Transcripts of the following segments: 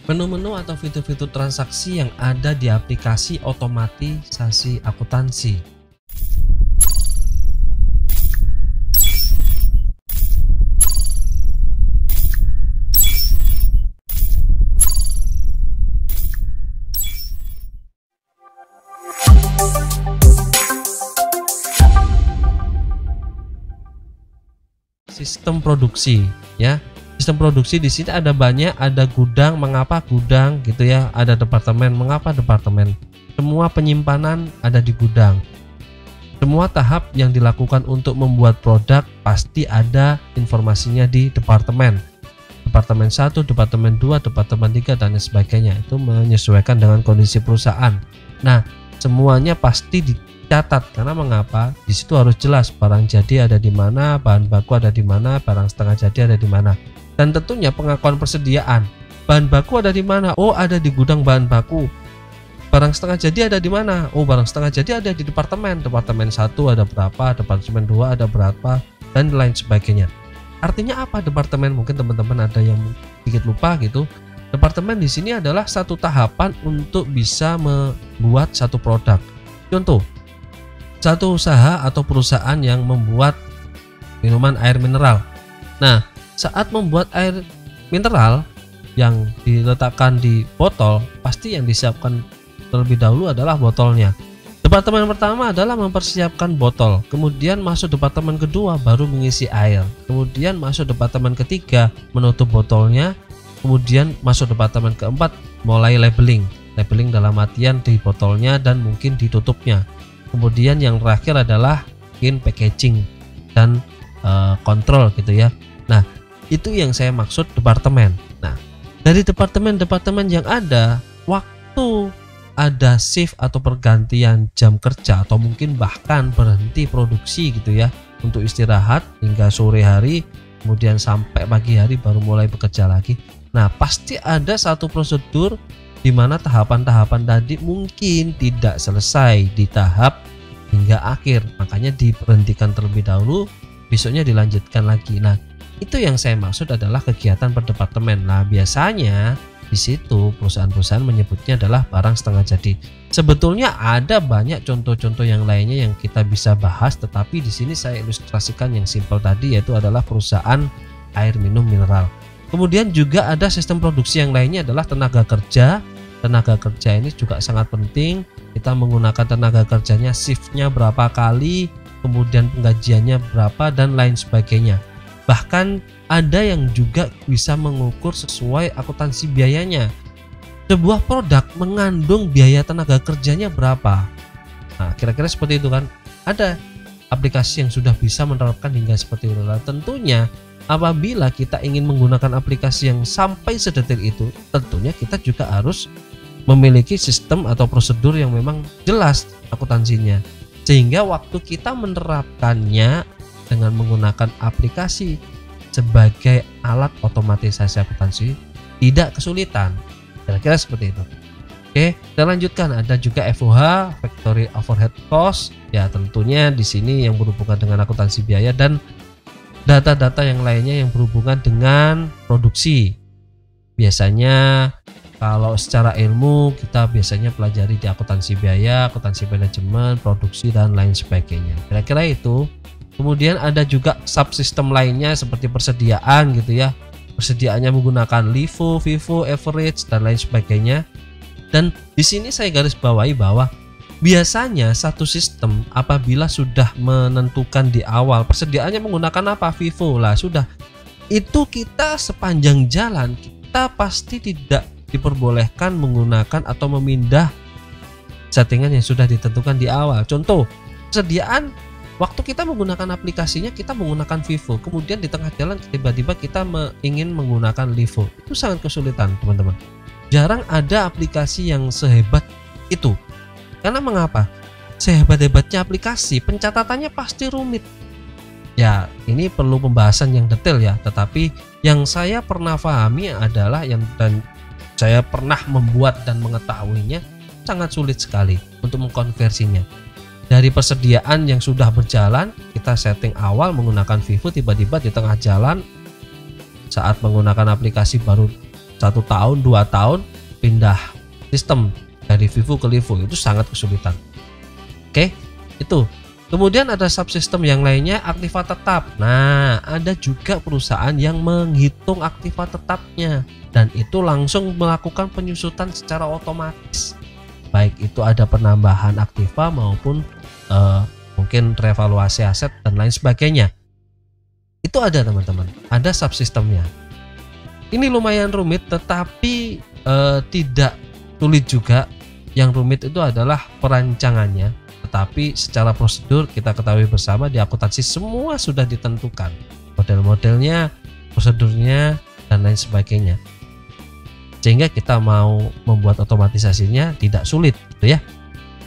Menu-menu atau fitur-fitur transaksi yang ada di aplikasi otomatisasi akuntansi. Sistem produksi, ya. Sistem produksi di sini ada banyak, ada gudang, mengapa gudang gitu ya, ada departemen, mengapa departemen. Semua penyimpanan ada di gudang. Semua tahap yang dilakukan untuk membuat produk pasti ada informasinya di departemen. Departemen 1, departemen 2, departemen 3 dan sebagainya. Itu menyesuaikan dengan kondisi perusahaan. Nah, semuanya pasti dicatat karena mengapa? Di situ harus jelas barang jadi ada di mana, bahan baku ada di mana, barang setengah jadi ada di mana. Dan tentunya pengakuan persediaan. Bahan baku ada di mana? Oh, ada di gudang bahan baku. Barang setengah jadi ada di mana? Oh, barang setengah jadi ada di departemen. Departemen 1 ada berapa, departemen 2 ada berapa, dan lain sebagainya. Artinya apa departemen? Mungkin teman-teman ada yang sedikit lupa gitu. Departemen di sini adalah satu tahapan untuk bisa membuat satu produk. Contoh, satu usaha atau perusahaan yang membuat minuman air mineral. Nah, saat membuat air mineral yang diletakkan di botol, pasti yang disiapkan terlebih dahulu adalah botolnya. Departemen pertama adalah mempersiapkan botol, kemudian masuk departemen kedua baru mengisi air, kemudian masuk departemen ketiga menutup botolnya, kemudian masuk departemen keempat mulai labeling dalam artian di botolnya dan mungkin ditutupnya. Kemudian yang terakhir adalah mungkin packaging dan kontrol gitu ya. Nah, itu yang saya maksud departemen. Nah, dari departemen-departemen yang ada, waktu ada shift atau pergantian jam kerja atau mungkin bahkan berhenti produksi gitu ya, untuk istirahat hingga sore hari, kemudian sampai pagi hari baru mulai bekerja lagi. Nah, pasti ada satu prosedur di mana tahapan-tahapan tadi mungkin tidak selesai di tahap hingga akhir, makanya diberhentikan terlebih dahulu, besoknya dilanjutkan lagi. Nah, itu yang saya maksud adalah kegiatan per departemen. Nah, biasanya di situ perusahaan-perusahaan menyebutnya adalah barang setengah jadi. Sebetulnya ada banyak contoh-contoh yang lainnya yang kita bisa bahas, tetapi di sini saya ilustrasikan yang simpel tadi, yaitu adalah perusahaan air minum mineral. Kemudian juga ada sistem produksi yang lainnya adalah tenaga kerja. Tenaga kerja ini juga sangat penting. Kita menggunakan tenaga kerjanya, shiftnya berapa kali, kemudian penggajiannya berapa dan lain sebagainya. Bahkan ada yang juga bisa mengukur sesuai akuntansi biayanya. Sebuah produk mengandung biaya tenaga kerjanya berapa. Nah, kira-kira seperti itu kan. Ada aplikasi yang sudah bisa menerapkan hingga seperti itu. Nah, tentunya apabila kita ingin menggunakan aplikasi yang sampai sedetil itu, tentunya kita juga harus memiliki sistem atau prosedur yang memang jelas akuntansinya. Sehingga waktu kita menerapkannya dengan menggunakan aplikasi sebagai alat otomatisasi akuntansi tidak kesulitan. Kira-kira seperti itu. Oke, kita lanjutkan. Ada juga FOH, Factory Overhead Cost. Ya, tentunya di sini yang berhubungan dengan akuntansi biaya dan data-data yang lainnya yang berhubungan dengan produksi. Biasanya kalau secara ilmu kita biasanya pelajari di akuntansi biaya, akuntansi manajemen, produksi dan lain sebagainya. Kira-kira itu. Kemudian ada juga subsistem lainnya seperti persediaan gitu ya. Persediaannya menggunakan LIFO, FIFO, average dan lain sebagainya. Dan di sini saya garis bawahi bahwa biasanya satu sistem apabila sudah menentukan di awal persediaannya menggunakan apa, FIFO lah, sudah itu kita sepanjang jalan kita pasti tidak diperbolehkan menggunakan atau memindah settingan yang sudah ditentukan di awal. Contoh, persediaan waktu kita menggunakan aplikasinya kita menggunakan FIFO, kemudian di tengah jalan tiba-tiba kita ingin menggunakan LIFO. Itu sangat kesulitan, teman-teman. Jarang ada aplikasi yang sehebat itu. Karena mengapa? Sehebat-hebatnya aplikasi, pencatatannya pasti rumit. Ya, ini perlu pembahasan yang detail ya, tetapi yang saya pernah pahami adalah dan saya pernah membuat dan mengetahuinya, sangat sulit sekali untuk mengkonversinya. Dari persediaan yang sudah berjalan, kita setting awal menggunakan FIFO, tiba-tiba di tengah jalan saat menggunakan aplikasi baru 1 tahun 2 tahun pindah sistem dari Vivo ke Livo itu sangat kesulitan. Oke, itu. Kemudian ada subsistem yang lainnya, aktiva tetap. Nah, ada juga perusahaan yang menghitung aktiva tetapnya dan itu langsung melakukan penyusutan secara otomatis. Baik itu ada penambahan aktiva maupun mungkin revaluasi aset dan lain sebagainya. Itu ada teman-teman, ada subsistemnya. Ini lumayan rumit tetapi tidak sulit juga. Yang rumit itu adalah perancangannya. Tetapi secara prosedur kita ketahui bersama di akuntansi semua sudah ditentukan. Model-modelnya, prosedurnya dan lain sebagainya. Sehingga kita mau membuat otomatisasinya tidak sulit gitu ya.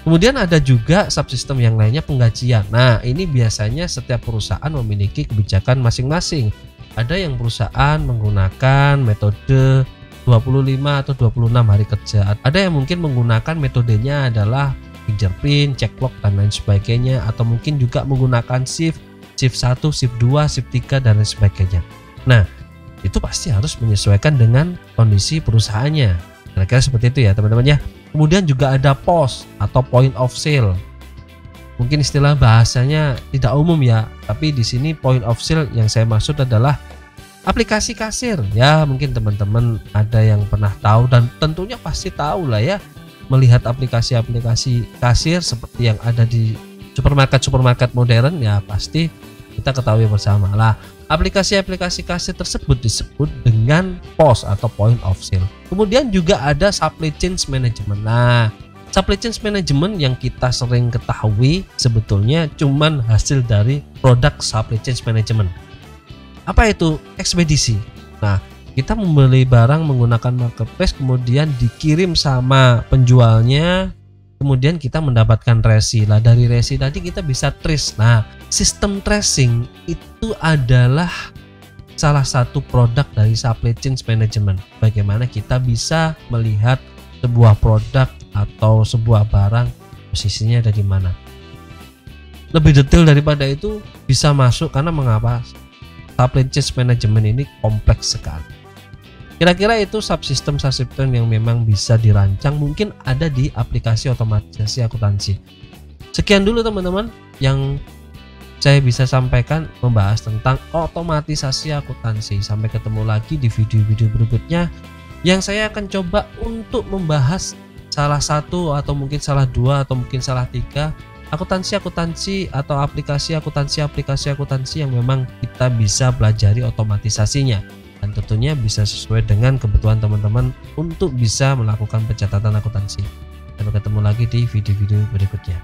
Kemudian ada juga subsistem yang lainnya penggajian. Nah, ini biasanya setiap perusahaan memiliki kebijakan masing-masing. Ada yang perusahaan menggunakan metode 25 atau 26 hari kerja. Ada yang mungkin menggunakan metodenya adalah fingerprint, check log dan lain sebagainya, atau mungkin juga menggunakan shift 1, shift 2, shift 3 dan lain sebagainya. Nah, itu pasti harus menyesuaikan dengan kondisi perusahaannya. Kira-kira seperti itu ya teman-teman ya. Kemudian juga ada POS atau point of sale. Mungkin istilah bahasanya tidak umum ya, tapi di sini point of sale yang saya maksud adalah aplikasi kasir. Ya, mungkin teman-teman ada yang pernah tahu dan tentunya pasti tahu lah ya, melihat aplikasi-aplikasi kasir seperti yang ada di supermarket modern ya, pasti kita ketahui bersama lah. Aplikasi-aplikasi kasir tersebut disebut dengan POS atau point of sale. Kemudian juga ada supply chain management. Nah, supply chain management yang kita sering ketahui sebetulnya cuman hasil dari produk supply chain management. Apa itu? Ekspedisi. Nah, kita membeli barang menggunakan marketplace, kemudian dikirim sama penjualnya, kemudian kita mendapatkan resi. Lah dari resi tadi kita bisa trace. Nah, sistem tracing itu adalah salah satu produk dari supply chain management. Bagaimana kita bisa melihat sebuah produk atau sebuah barang posisinya ada di mana. Lebih detail daripada itu bisa masuk, karena mengapa? Supply chain management ini kompleks sekali. Kira-kira itu subsistem yang memang bisa dirancang, mungkin ada di aplikasi otomatisasi akuntansi. Sekian dulu teman-teman yang saya bisa sampaikan membahas tentang otomatisasi akuntansi. Sampai ketemu lagi di video-video berikutnya yang saya akan coba untuk membahas salah satu atau mungkin salah dua atau mungkin salah tiga akuntansi atau aplikasi akuntansi yang memang kita bisa pelajari otomatisasinya. Dan tentunya bisa sesuai dengan kebutuhan teman-teman untuk bisa melakukan pencatatan akuntansi. Sampai ketemu lagi di video-video berikutnya.